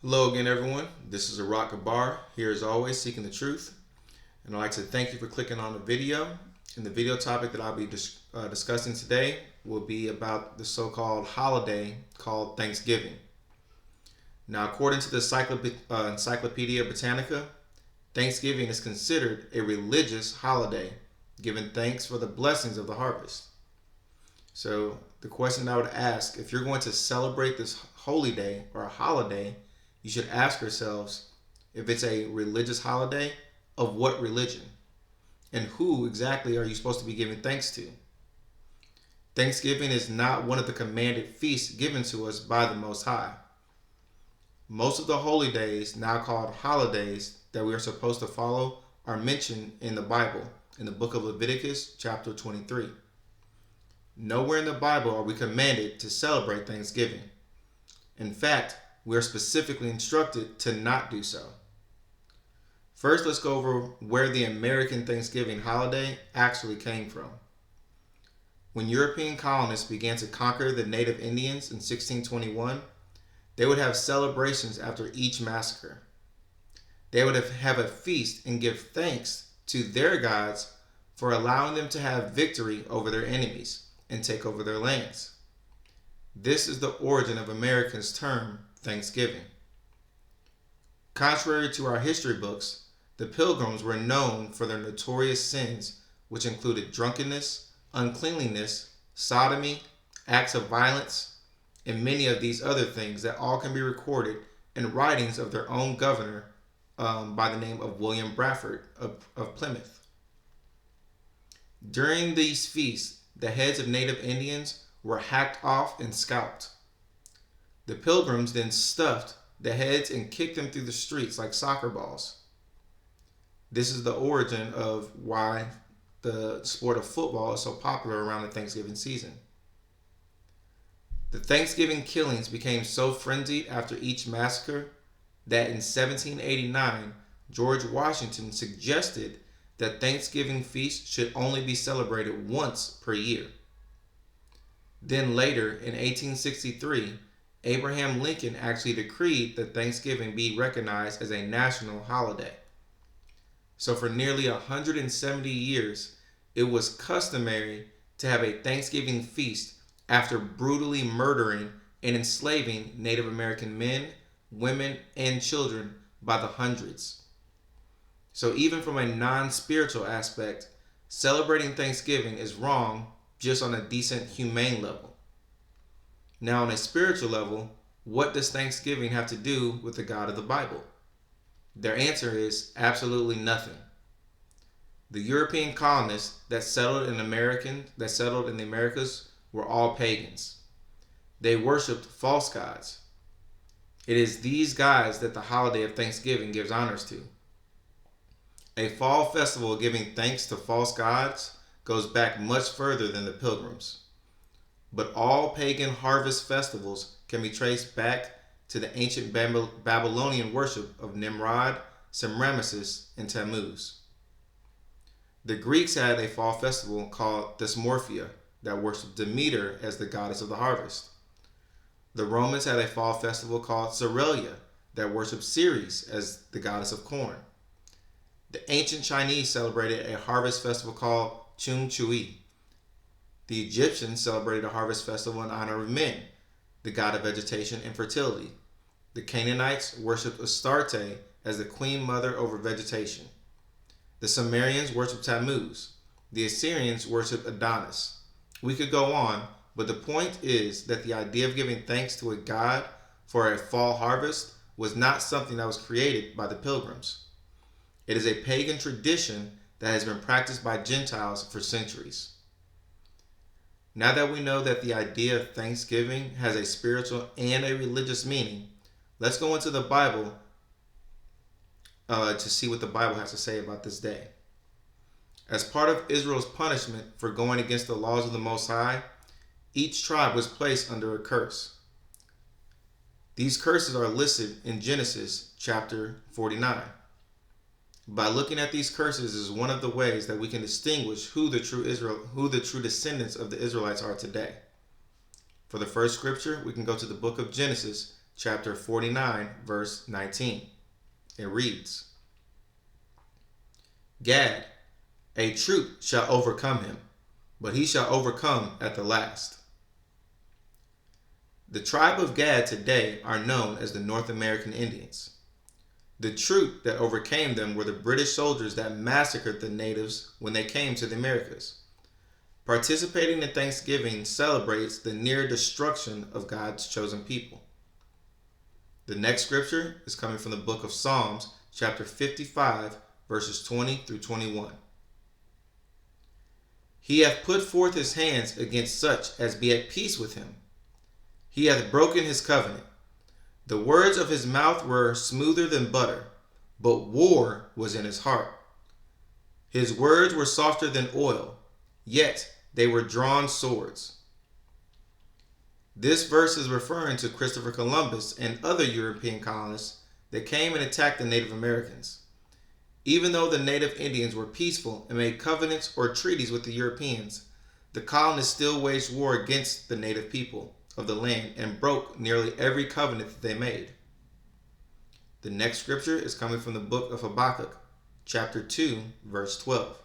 Hello again, everyone. This is Arak Gabar, here as always, seeking the truth. And I'd like to thank you for clicking on the video. And the video topic that I'll be discussing today will be about the so-called holiday called Thanksgiving. Now, according to the Encyclopedia Britannica, Thanksgiving is considered a religious holiday, giving thanks for the blessings of the harvest. So the question I would ask, if you're going to celebrate this holy day or a holiday, you should ask yourselves if it's a religious holiday, of what religion? And who exactly are you supposed to be giving thanks to? Thanksgiving is not one of the commanded feasts given to us by the Most High. Most of the holy days, now called holidays, that we are supposed to follow are mentioned in the Bible, in the book of Leviticus, chapter 23. Nowhere in the Bible are we commanded to celebrate Thanksgiving. In fact, we are specifically instructed to not do so. First, let's go over where the American Thanksgiving holiday actually came from. When European colonists began to conquer the native Indians in 1621, they would have celebrations after each massacre. They would have a feast and give thanks to their gods for allowing them to have victory over their enemies and take over their lands. This is the origin of Americans' term Thanksgiving. Contrary to our history books, the Pilgrims were known for their notorious sins, which included drunkenness, uncleanliness, sodomy, acts of violence, and many of these other things that all can be recorded in writings of their own governor by the name of William Bradford of Plymouth. During these feasts, the heads of native Indians were hacked off and scalped. The Pilgrims then stuffed the heads and kicked them through the streets like soccer balls. This is the origin of why the sport of football is so popular around the Thanksgiving season. The Thanksgiving killings became so frenzied after each massacre that in 1789, George Washington suggested that Thanksgiving feast should only be celebrated once per year. Then later, in 1863, Abraham Lincoln actually decreed that Thanksgiving be recognized as a national holiday. So for nearly 170 years, it was customary to have a Thanksgiving feast after brutally murdering and enslaving Native American men, women, and children by the hundreds. So even from a non-spiritual aspect, celebrating Thanksgiving is wrong just on a decent, humane level. Now, on a spiritual level, what does Thanksgiving have to do with the God of the Bible? Their answer is absolutely nothing. The European colonists that settled in the Americas were all pagans. They worshipped false gods. It is these gods that the holiday of Thanksgiving gives honors to. A fall festival giving thanks to false gods goes back much further than the Pilgrims. But all pagan harvest festivals can be traced back to the ancient Babylonian worship of Nimrod, Semiramis, and Tammuz. The Greeks had a fall festival called Dysmorphia that worshiped Demeter as the goddess of the harvest. The Romans had a fall festival called Cerealia that worshiped Ceres as the goddess of corn. The ancient Chinese celebrated a harvest festival called Chung Chui. The Egyptians celebrated a harvest festival in honor of Men, the god of vegetation and fertility. The Canaanites worshipped Astarte as the queen mother over vegetation. The Sumerians worshipped Tammuz. The Assyrians worshipped Adonis. We could go on, but the point is that the idea of giving thanks to a god for a fall harvest was not something that was created by the Pilgrims. It is a pagan tradition that has been practiced by Gentiles for centuries. Now that we know that the idea of Thanksgiving has a spiritual and a religious meaning, let's go into the Bible to see what the Bible has to say about this day. As part of Israel's punishment for going against the laws of the Most High, each tribe was placed under a curse. These curses are listed in Genesis chapter 49. By looking at these curses is one of the ways that we can distinguish who the true descendants of the Israelites are today. For the first scripture, we can go to the book of Genesis, chapter 49, verse 19. It reads, Gad, a troop shall overcome him, but he shall overcome at the last. The tribe of Gad today are known as the North American Indians. The troop that overcame them were the British soldiers that massacred the natives when they came to the Americas. Participating in Thanksgiving celebrates the near destruction of God's chosen people. The next scripture is coming from the book of Psalms, chapter 55, verses 20 through 21. He hath put forth his hands against such as be at peace with him. He hath broken his covenant. The words of his mouth were smoother than butter, but war was in his heart. His words were softer than oil, yet they were drawn swords. This verse is referring to Christopher Columbus and other European colonists that came and attacked the Native Americans. Even though the Native Indians were peaceful and made covenants or treaties with the Europeans, the colonists still waged war against the native people of the land and broke nearly every covenant that they made. The next scripture is coming from the book of Habakkuk, chapter 2, verse 12.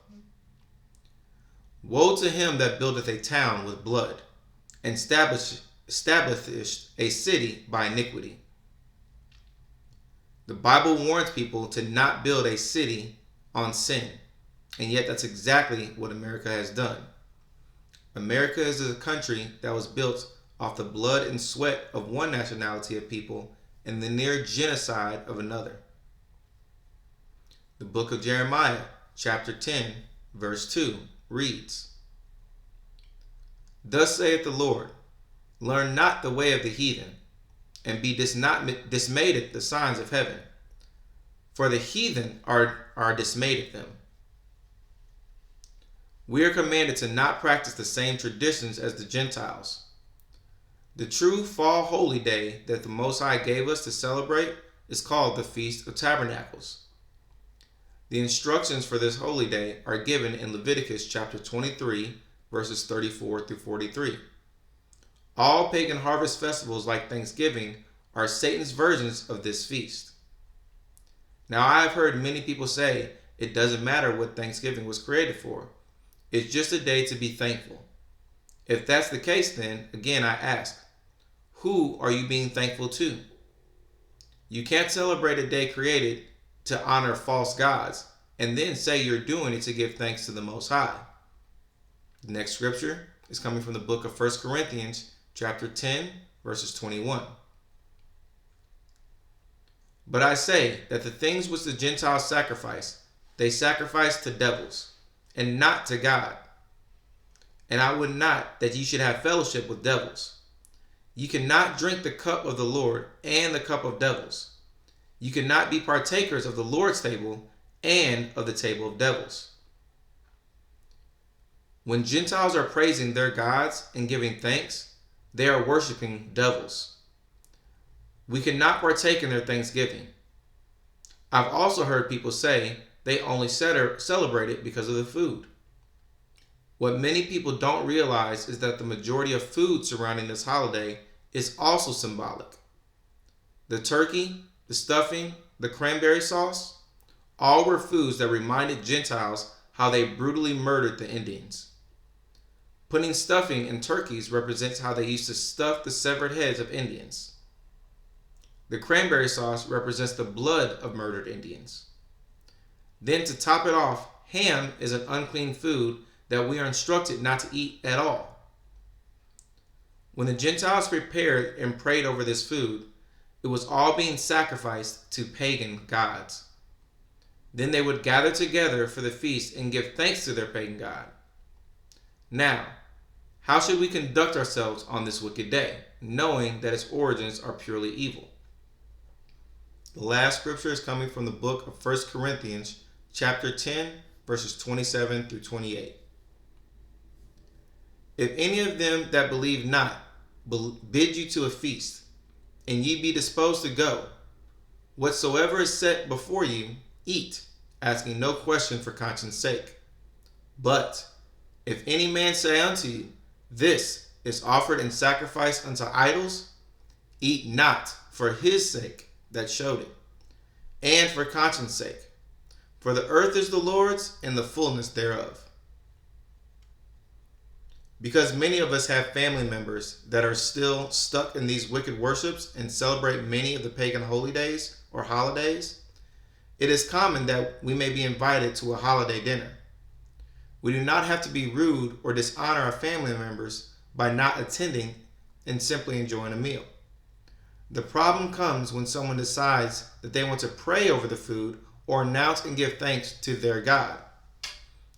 Woe to him that buildeth a town with blood, and establisheth a city by iniquity. The Bible warns people to not build a city on sin, and yet that's exactly what America has done. America is a country that was built off the blood and sweat of one nationality of people and the near genocide of another. The book of Jeremiah, chapter 10, verse 2, reads, Thus saith the Lord, learn not the way of the heathen, and be not dismayed at the signs of heaven, for the heathen are dismayed at them. We are commanded to not practice the same traditions as the Gentiles. The true fall holy day that the Most High gave us to celebrate is called the Feast of Tabernacles. The instructions for this holy day are given in Leviticus chapter 23, verses 34 through 43. All pagan harvest festivals like Thanksgiving are Satan's versions of this feast. Now, I have heard many people say it doesn't matter what Thanksgiving was created for. It's just a day to be thankful. If that's the case, then, again, I ask, who are you being thankful to? You can't celebrate a day created to honor false gods and then say you're doing it to give thanks to the Most High. The next scripture is coming from the book of 1 Corinthians, chapter 10, verses 21. But I say that the things which the Gentiles sacrifice, they sacrifice to devils, and not to God. And I would not that ye should have fellowship with devils. You cannot drink the cup of the Lord and the cup of devils. You cannot be partakers of the Lord's table and of the table of devils. When Gentiles are praising their gods and giving thanks, they are worshiping devils. We cannot partake in their thanksgiving. I've also heard people say they only celebrate it because of the food. What many people don't realize is that the majority of food surrounding this holiday is also symbolic. The turkey, the stuffing, the cranberry sauce, all were foods that reminded Gentiles how they brutally murdered the Indians. Putting stuffing in turkeys represents how they used to stuff the severed heads of Indians. The cranberry sauce represents the blood of murdered Indians. Then to top it off, ham is an unclean food that we are instructed not to eat at all. When the Gentiles prepared and prayed over this food, it was all being sacrificed to pagan gods. Then they would gather together for the feast and give thanks to their pagan god. Now, how should we conduct ourselves on this wicked day, knowing that its origins are purely evil? The last scripture is coming from the book of 1 Corinthians, chapter 10, verses 27 through 28. If any of them that believe not bid you to a feast, and ye be disposed to go, whatsoever is set before you, eat, asking no question for conscience sake. But if any man say unto you, this is offered in sacrifice unto idols, eat not, for his sake that showed it, and for conscience sake. For the earth is the Lord's and the fullness thereof. Because many of us have family members that are still stuck in these wicked worships and celebrate many of the pagan holy days or holidays, it is common that we may be invited to a holiday dinner. We do not have to be rude or dishonor our family members by not attending and simply enjoying a meal. The problem comes when someone decides that they want to pray over the food or announce and give thanks to their God.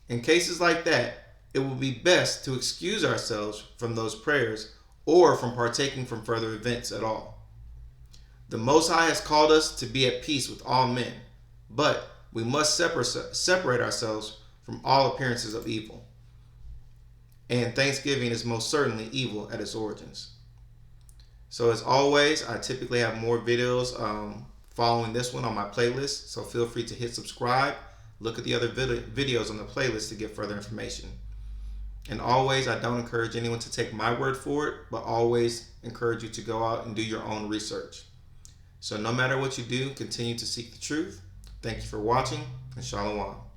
In cases like that, it will be best to excuse ourselves from those prayers or from partaking from further events at all. The Most High has called us to be at peace with all men, but we must separate ourselves from all appearances of evil. And Thanksgiving is most certainly evil at its origins. So as always, I typically have more videos following this one on my playlist, so feel free to hit subscribe. Look at the other videos on the playlist to get further information. And always, I don't encourage anyone to take my word for it, but always encourage you to go out and do your own research. So no matter what you do, continue to seek the truth. Thank you for watching, and Shalom.